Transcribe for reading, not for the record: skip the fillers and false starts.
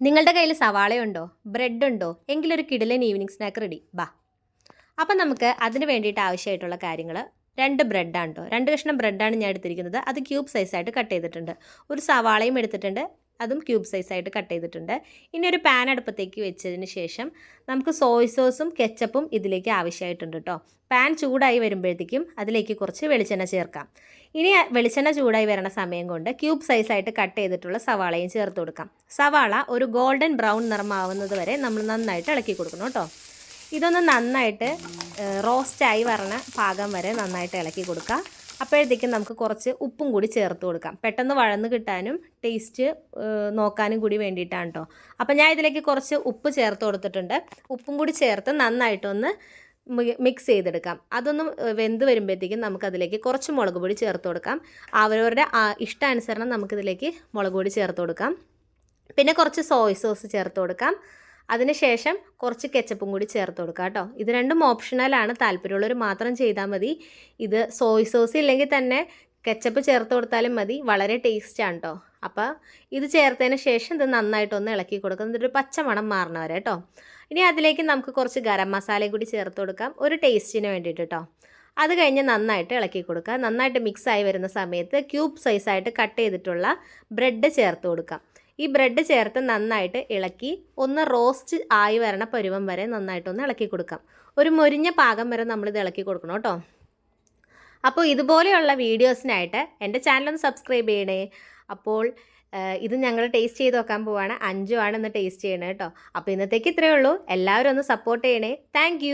നിങ്ങളുടെ കയ്യിൽ സവാളയുണ്ടോ, ബ്രെഡ് ഉണ്ടോ, എങ്കിലൊരു കിടിലൻ ഈവനിങ് സ്നാക്ക് റെഡി. ബാ. അപ്പം നമുക്ക് അതിന് വേണ്ടിയിട്ട് ആവശ്യമായിട്ടുള്ള കാര്യങ്ങൾ: 2 ബ്രെഡാണ് കേട്ടോ, 2 കഷ്ണം ബ്രെഡാണ് ഞാൻ എടുത്തിരിക്കുന്നത്. അത് ക്യൂബ് സൈസായിട്ട് കട്ട് ചെയ്തിട്ടുണ്ട്. ഒരു സവാളയും എടുത്തിട്ടുണ്ട്, അതും ക്യൂബ് സൈസായിട്ട് കട്ട് ചെയ്തിട്ടുണ്ട്. ഇനി ഒരു പാൻ അടുപ്പത്തേക്ക് വെച്ചതിന് ശേഷം നമുക്ക് സോയ് സോസും കെച്ചപ്പും ഇതിലേക്ക് ആവശ്യമായിട്ടുണ്ട് കേട്ടോ. പാൻ ചൂടായി വരുമ്പോഴത്തേക്കും അതിലേക്ക് കുറച്ച് വെളിച്ചെണ്ണ ചേർക്കാം. ഇനി വെളിച്ചെണ്ണ ചൂടായി വരണ സമയം കൊണ്ട് ക്യൂബ് സൈസായിട്ട് കട്ട് ചെയ്തിട്ടുള്ള സവാളയും ചേർത്ത് കൊടുക്കാം. സവാള ഒരു ഗോൾഡൻ ബ്രൗൺ നിറമാവുന്നത് വരെ നമ്മൾ നന്നായിട്ട് ഇളക്കി കൊടുക്കണം കേട്ടോ. ഇതൊന്ന് നന്നായിട്ട് റോസ്റ്റായി വരണ പാകം വരെ നന്നായിട്ട് ഇളക്കി കൊടുക്കുക. അപ്പോഴത്തേക്കും നമുക്ക് കുറച്ച് ഉപ്പും കൂടി ചേർത്ത് കൊടുക്കാം. പെട്ടെന്ന് വഴന്ന് കിട്ടാനും ടേസ്റ്റ് നോക്കാനും കൂടി വേണ്ടിയിട്ടാണ് കേട്ടോ. അപ്പോൾ ഞാൻ ഇതിലേക്ക് കുറച്ച് ഉപ്പ് ചേർത്ത് കൊടുത്തിട്ടുണ്ട്. ഉപ്പും കൂടി ചേർത്ത് നന്നായിട്ടൊന്ന് മിക്സ് ചെയ്തെടുക്കാം. അതൊന്ന് വെന്ത് വരുമ്പോഴത്തേക്കും നമുക്കതിലേക്ക് കുറച്ച് മുളക് പൊടി ചേർത്ത് കൊടുക്കാം. അവരവരുടെ ഇഷ്ടാനുസരണം നമുക്കിതിലേക്ക് മുളക് പൊടി ചേർത്ത് കൊടുക്കാം. പിന്നെ കുറച്ച് സോയ് സോസ് ചേർത്ത് കൊടുക്കാം. അതിനുശേഷം കുറച്ച് കെച്ചപ്പും കൂടി ചേർത്ത് കൊടുക്കാം കേട്ടോ. ഇത് രണ്ടും ഓപ്ഷണലാണ്, താല്പര്യമുള്ളവർ മാത്രം ചെയ്താൽ മതി. ഇത് സോയ് സോസ് ഇല്ലെങ്കിൽ തന്നെ കെച്ചപ്പ് ചേർത്ത് കൊടുത്താലും മതി, വളരെ ടേസ്റ്റാണ് കേട്ടോ. അപ്പോൾ ഇത് ചേർത്തതിന് ശേഷം ഇത് നന്നായിട്ടൊന്ന് ഇളക്കി കൊടുക്കുക. എന്നിട്ടൊരു പച്ചമണം മാറണ വരെ കേട്ടോ. ഇനി അതിലേക്ക് നമുക്ക് കുറച്ച് ഗരം മസാലയും കൂടി ചേർത്ത് കൊടുക്കാം, ഒരു ടേസ്റ്റിന് വേണ്ടിയിട്ട് കേട്ടോ. അത് കഴിഞ്ഞ് നന്നായിട്ട് ഇളക്കി കൊടുക്കുക. നന്നായിട്ട് മിക്സായി വരുന്ന സമയത്ത് ക്യൂബ് സൈസായിട്ട് കട്ട് ചെയ്തിട്ടുള്ള ബ്രെഡ് ചേർത്ത് കൊടുക്കാം. ഈ ബ്രെഡ് ചേർത്ത് നന്നായിട്ട് ഇളക്കി ഒന്ന് റോസ്റ്റ് ആയി വരണ പരുവം വരെ നന്നായിട്ടൊന്ന് ഇളക്കി കൊടുക്കാം. ഒരു മൊരിഞ്ഞ പാകം വരെ നമ്മളിത് ഇളക്കി കൊടുക്കണം കേട്ടോ. അപ്പോൾ ഇതുപോലെയുള്ള വീഡിയോസിനായിട്ട് എൻ്റെ ചാനലൊന്ന് സബ്സ്ക്രൈബ് ചെയ്യണേ. അപ്പോൾ ഇത് ഞങ്ങൾ ടേസ്റ്റ് ചെയ്ത് നോക്കാൻ പോവാണ്. 5 ആണ് ഇന്ന് ടേസ്റ്റ് ചെയ്യണേ കേട്ടോ. അപ്പോൾ ഇന്നത്തേക്ക് ഇത്രയേ ഉള്ളൂ. എല്ലാവരും ഒന്ന് സപ്പോർട്ട് ചെയ്യണേ. താങ്ക്